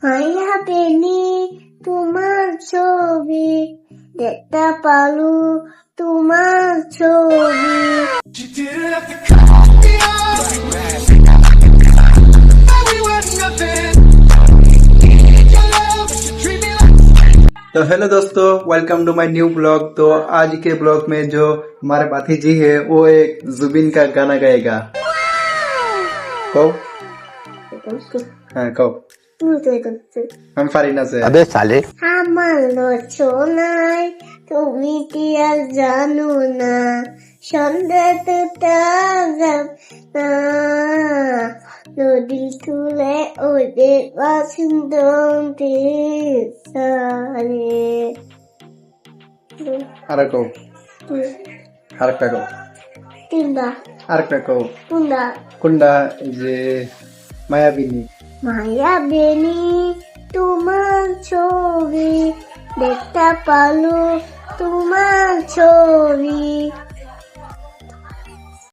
মায়া বেনি তোমার ছবি দেখতে পালু তোমার ছবি। तो हेलो दोस्तों, welcome to my new blog. तो आज के ब्लॉग में जो हमारे भातीजी है वो एक जुबिन का गाना गाएगा। कहो। हाँ कहो। हम फारिना से। अबे साले। আমার লোচনায় তুমি কি আর জানো না, সন্ধ্যাতে যাব না, নদী তুলে ওদের বাসন্তী সারে। আরে কहो। আরেকটা কहो। তিনটা আরেকটা কहो। কুন্ডা কুন্ডা যে মায়াবিনী। মায়াবিনী তোমার ছবি দেখতে পালু তোমার ছবি।